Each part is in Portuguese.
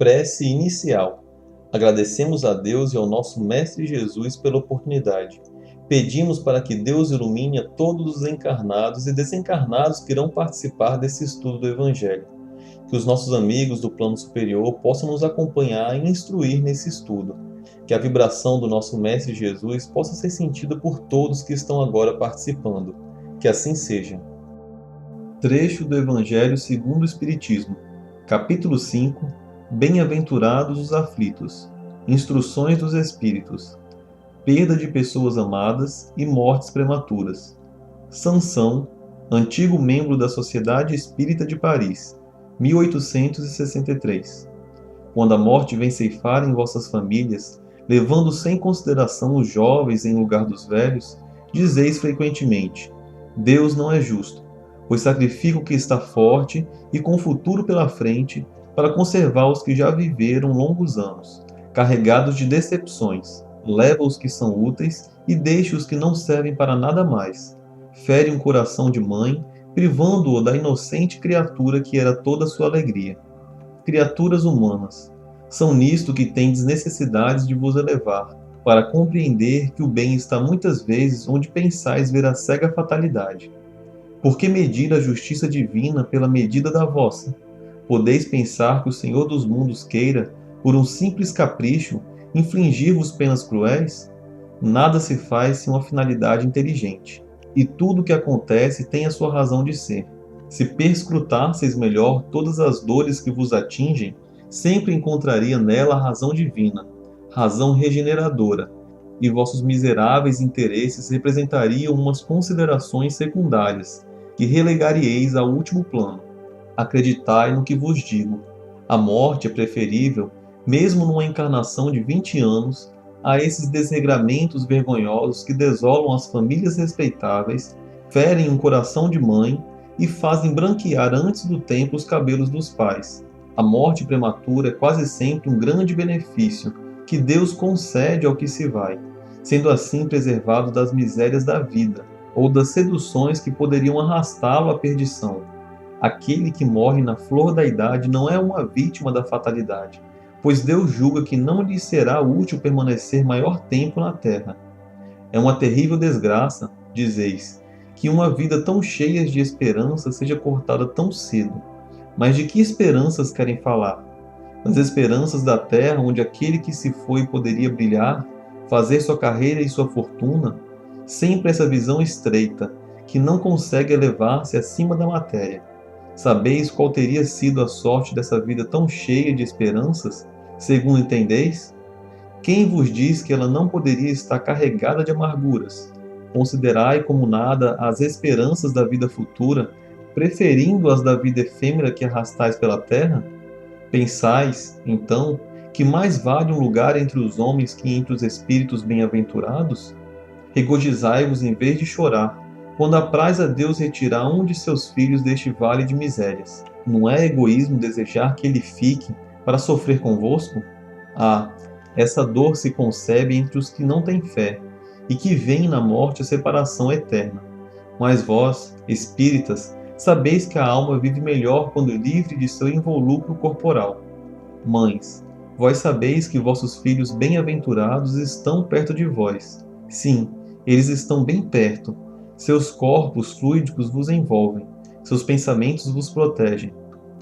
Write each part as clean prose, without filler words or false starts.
Prece inicial. Agradecemos a Deus e ao nosso Mestre Jesus pela oportunidade. Pedimos para que Deus ilumine a todos os encarnados e desencarnados que irão participar desse estudo do Evangelho. Que os nossos amigos do plano superior possam nos acompanhar e instruir nesse estudo. Que a vibração do nosso Mestre Jesus possa ser sentida por todos que estão agora participando. Que assim seja. Trecho do Evangelho segundo o Espiritismo, capítulo 5, Bem-aventurados os aflitos, Instruções dos Espíritos, Perda de pessoas amadas e mortes prematuras. Sansão, antigo membro da Sociedade Espírita de Paris, 1863. Quando a morte vem ceifar em vossas famílias, levando sem consideração os jovens em lugar dos velhos, dizeis frequentemente: Deus não é justo, pois sacrifica o que está forte e com o futuro pela frente para conservar os que já viveram longos anos, carregados de decepções, leva os que são úteis e deixa os que não servem para nada mais. Fere um coração de mãe, privando-o da inocente criatura que era toda sua alegria. Criaturas humanas, são nisto que tendes necessidades de vos elevar, para compreender que o bem está muitas vezes onde pensais ver a cega fatalidade. Por que medir a justiça divina pela medida da vossa? Podeis pensar que o Senhor dos mundos queira, por um simples capricho, infligir-vos penas cruéis? Nada se faz sem uma finalidade inteligente, e tudo o que acontece tem a sua razão de ser. Se perscrutasseis melhor todas as dores que vos atingem, sempre encontraria nela a razão divina, razão regeneradora, e vossos miseráveis interesses representariam umas considerações secundárias, que relegareis ao último plano. Acreditai no que vos digo. A morte é preferível, mesmo numa encarnação de 20 anos, a esses desregramentos vergonhosos que desolam as famílias respeitáveis, ferem um coração de mãe e fazem branquear antes do tempo os cabelos dos pais. A morte prematura é quase sempre um grande benefício que Deus concede ao que se vai, sendo assim preservado das misérias da vida, ou das seduções que poderiam arrastá-lo à perdição. Aquele que morre na flor da idade não é uma vítima da fatalidade, pois Deus julga que não lhe será útil permanecer maior tempo na terra. É uma terrível desgraça, dizeis, que uma vida tão cheia de esperança seja cortada tão cedo. Mas de que esperanças querem falar? Das esperanças da terra, onde aquele que se foi poderia brilhar, fazer sua carreira e sua fortuna? Sempre essa visão estreita, que não consegue elevar-se acima da matéria. Sabeis qual teria sido a sorte dessa vida tão cheia de esperanças, segundo entendeis? Quem vos diz que ela não poderia estar carregada de amarguras? Considerai como nada as esperanças da vida futura, preferindo as da vida efêmera que arrastais pela terra? Pensais, então, que mais vale um lugar entre os homens que entre os espíritos bem-aventurados? Regozijai-vos em vez de chorar, quando apraz a Deus retirar um de seus filhos deste vale de misérias. Não é egoísmo desejar que ele fique para sofrer convosco? Ah, essa dor se concebe entre os que não têm fé, e que veem na morte a separação eterna. Mas vós, espíritas, sabeis que a alma vive melhor quando livre de seu involucro corporal. Mães, vós sabeis que vossos filhos bem-aventurados estão perto de vós. Sim, eles estão bem perto. Seus corpos fluídicos vos envolvem, seus pensamentos vos protegem.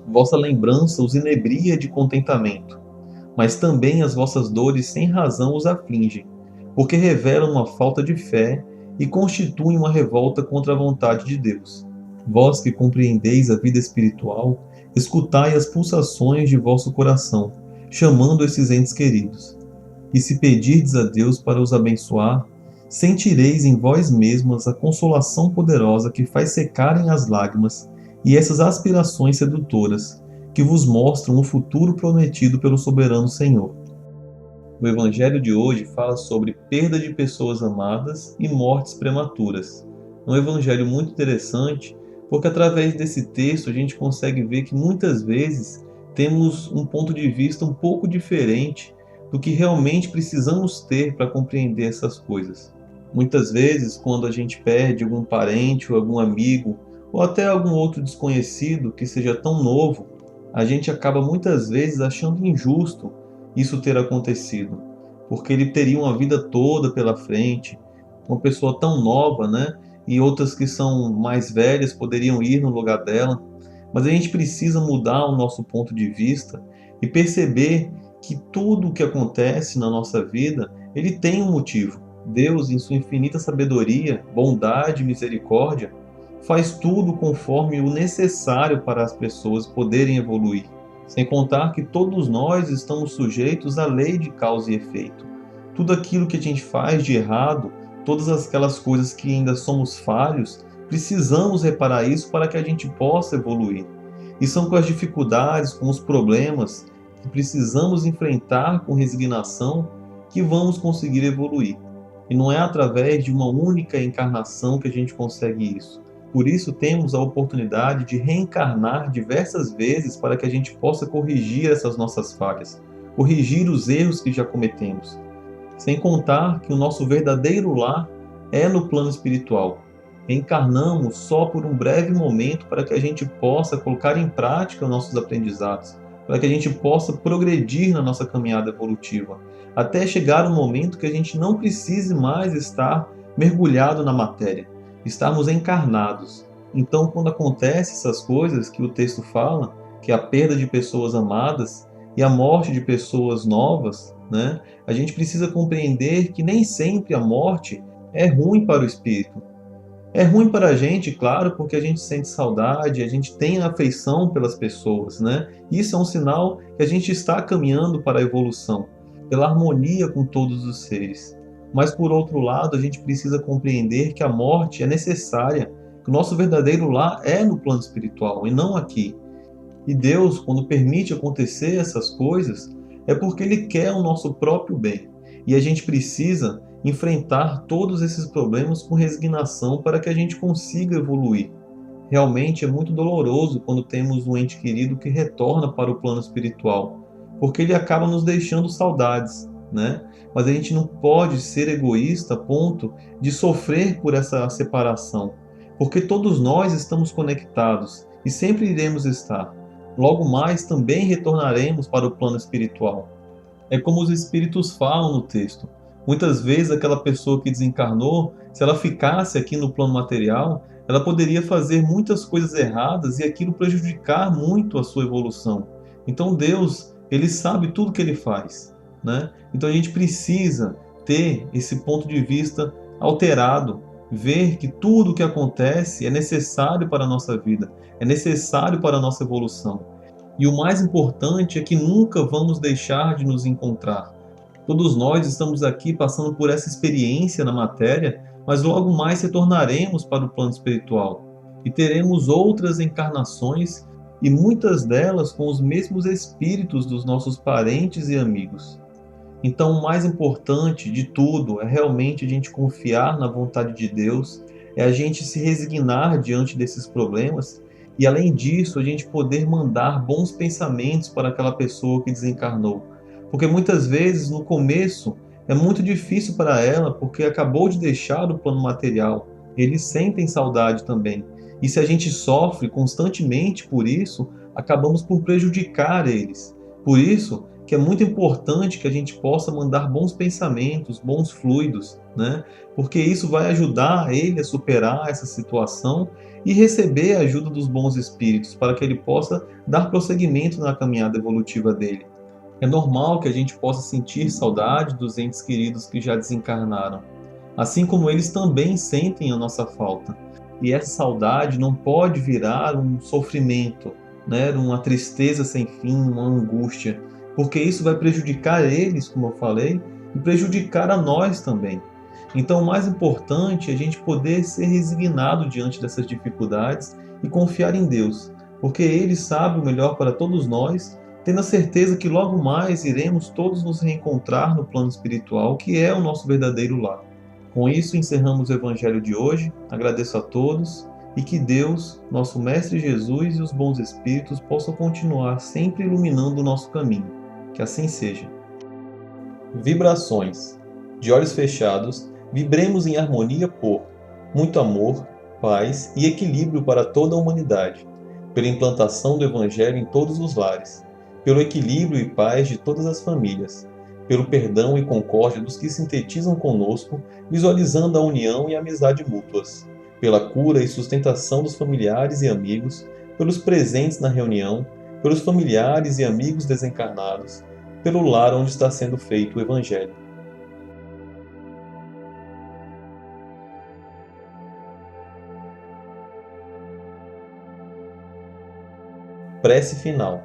Vossa lembrança os inebria de contentamento. Mas também as vossas dores sem razão os afligem, porque revelam uma falta de fé e constituem uma revolta contra a vontade de Deus. Vós que compreendeis a vida espiritual, escutai as pulsações de vosso coração, chamando esses entes queridos. E se pedirdes a Deus para os abençoar, sentireis em vós mesmos a consolação poderosa que faz secarem as lágrimas e essas aspirações sedutoras, que vos mostram o futuro prometido pelo soberano Senhor. O Evangelho de hoje fala sobre perda de pessoas amadas e mortes prematuras. É um evangelho muito interessante, porque através desse texto a gente consegue ver que muitas vezes temos um ponto de vista um pouco diferente do que realmente precisamos ter para compreender essas coisas. Muitas vezes, quando a gente perde algum parente ou algum amigo, ou até algum outro desconhecido que seja tão novo, a gente acaba muitas vezes achando injusto isso ter acontecido, porque ele teria uma vida toda pela frente, uma pessoa tão nova, né? E outras que são mais velhas poderiam ir no lugar dela. Mas a gente precisa mudar o nosso ponto de vista e perceber que tudo o que acontece na nossa vida, ele tem um motivo. Deus, em sua infinita sabedoria, bondade e misericórdia, faz tudo conforme o necessário para as pessoas poderem evoluir. Sem contar que todos nós estamos sujeitos à lei de causa e efeito. Tudo aquilo que a gente faz de errado, todas aquelas coisas que ainda somos falhos, precisamos reparar isso para que a gente possa evoluir. E são com as dificuldades, com os problemas que precisamos enfrentar com resignação que vamos conseguir evoluir. E não é através de uma única encarnação que a gente consegue isso. Por isso temos a oportunidade de reencarnar diversas vezes para que a gente possa corrigir essas nossas falhas, corrigir os erros que já cometemos. Sem contar que o nosso verdadeiro lar é no plano espiritual. Reencarnamos só por um breve momento para que a gente possa colocar em prática nossos aprendizados, para que a gente possa progredir na nossa caminhada evolutiva, até chegar um momento que a gente não precise mais estar mergulhado na matéria, estarmos encarnados. Então, quando acontecem essas coisas que o texto fala, que é a perda de pessoas amadas e a morte de pessoas novas, né, a gente precisa compreender que nem sempre a morte é ruim para o espírito. É ruim para a gente, claro, porque a gente sente saudade, a gente tem afeição pelas pessoas, né? Isso é um sinal que a gente está caminhando para a evolução, pela harmonia com todos os seres. Mas, por outro lado, a gente precisa compreender que a morte é necessária, que o nosso verdadeiro lar é no plano espiritual e não aqui. E Deus, quando permite acontecer essas coisas, é porque Ele quer o nosso próprio bem. E a gente precisa enfrentar todos esses problemas com resignação para que a gente consiga evoluir. Realmente é muito doloroso quando temos um ente querido que retorna para o plano espiritual, porque ele acaba nos deixando saudades, né? Mas a gente não pode ser egoísta a ponto de sofrer por essa separação, porque todos nós estamos conectados e sempre iremos estar. Logo mais também retornaremos para o plano espiritual. É como os espíritos falam no texto. Muitas vezes aquela pessoa que desencarnou, se ela ficasse aqui no plano material, ela poderia fazer muitas coisas erradas e aquilo prejudicar muito a sua evolução. Então Deus, ele sabe tudo que ele faz, né? Então a gente precisa ter esse ponto de vista alterado, ver que tudo o que acontece é necessário para a nossa vida, é necessário para a nossa evolução. E o mais importante é que nunca vamos deixar de nos encontrar. Todos nós estamos aqui passando por essa experiência na matéria, mas logo mais retornaremos para o plano espiritual e teremos outras encarnações e muitas delas com os mesmos espíritos dos nossos parentes e amigos. Então, o mais importante de tudo é realmente a gente confiar na vontade de Deus, é a gente se resignar diante desses problemas e, além disso, a gente poder mandar bons pensamentos para aquela pessoa que desencarnou. Porque muitas vezes, no começo, é muito difícil para ela, porque acabou de deixar o plano material. Eles sentem saudade também. E se a gente sofre constantemente por isso, acabamos por prejudicar eles. Por isso que é muito importante que a gente possa mandar bons pensamentos, bons fluidos, né? Porque isso vai ajudar ele a superar essa situação e receber a ajuda dos bons espíritos para que ele possa dar prosseguimento na caminhada evolutiva dele. É normal que a gente possa sentir saudade dos entes queridos que já desencarnaram, assim como eles também sentem a nossa falta. E essa saudade não pode virar um sofrimento, né? Uma tristeza sem fim, uma angústia, porque isso vai prejudicar eles, como eu falei, e prejudicar a nós também. Então, o mais importante é a gente poder ser resignado diante dessas dificuldades e confiar em Deus, porque Ele sabe o melhor para todos nós, tendo a certeza que logo mais iremos todos nos reencontrar no plano espiritual, que é o nosso verdadeiro lar. Com isso, encerramos o Evangelho de hoje. Agradeço a todos e que Deus, nosso Mestre Jesus e os bons Espíritos possam continuar sempre iluminando o nosso caminho. Que assim seja. Vibrações. De olhos fechados, vibremos em harmonia por muito amor, paz e equilíbrio para toda a humanidade. pela implantação do Evangelho em todos os lares, pelo equilíbrio e paz de todas as famílias, pelo perdão e concórdia dos que sintetizam conosco, visualizando a união e a amizade mútuas, pela cura e sustentação dos familiares e amigos, pelos presentes na reunião, pelos familiares e amigos desencarnados, pelo lar onde está sendo feito o Evangelho. Prece final.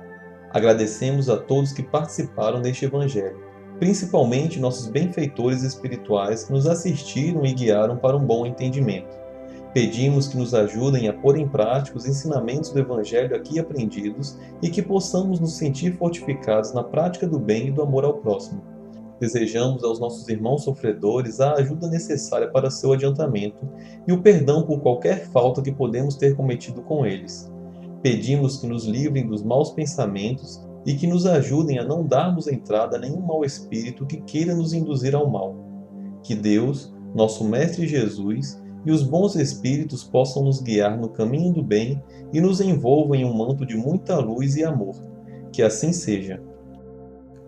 Agradecemos a todos que participaram deste Evangelho, principalmente nossos benfeitores espirituais que nos assistiram e guiaram para um bom entendimento. Pedimos que nos ajudem a pôr em prática os ensinamentos do Evangelho aqui aprendidos e que possamos nos sentir fortificados na prática do bem e do amor ao próximo. Desejamos aos nossos irmãos sofredores a ajuda necessária para seu adiantamento e o perdão por qualquer falta que podemos ter cometido com eles. Pedimos que nos livrem dos maus pensamentos e que nos ajudem a não darmos entrada a nenhum mau espírito que queira nos induzir ao mal. Que Deus, nosso Mestre Jesus, e os bons espíritos possam nos guiar no caminho do bem e nos envolvam em um manto de muita luz e amor. Que assim seja.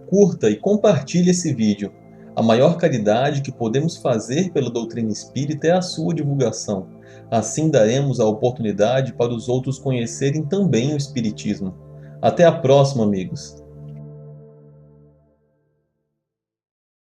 Curta e compartilhe esse vídeo. A maior caridade que podemos fazer pela doutrina espírita é a sua divulgação. Assim daremos a oportunidade para os outros conhecerem também o Espiritismo. Até a próxima, amigos!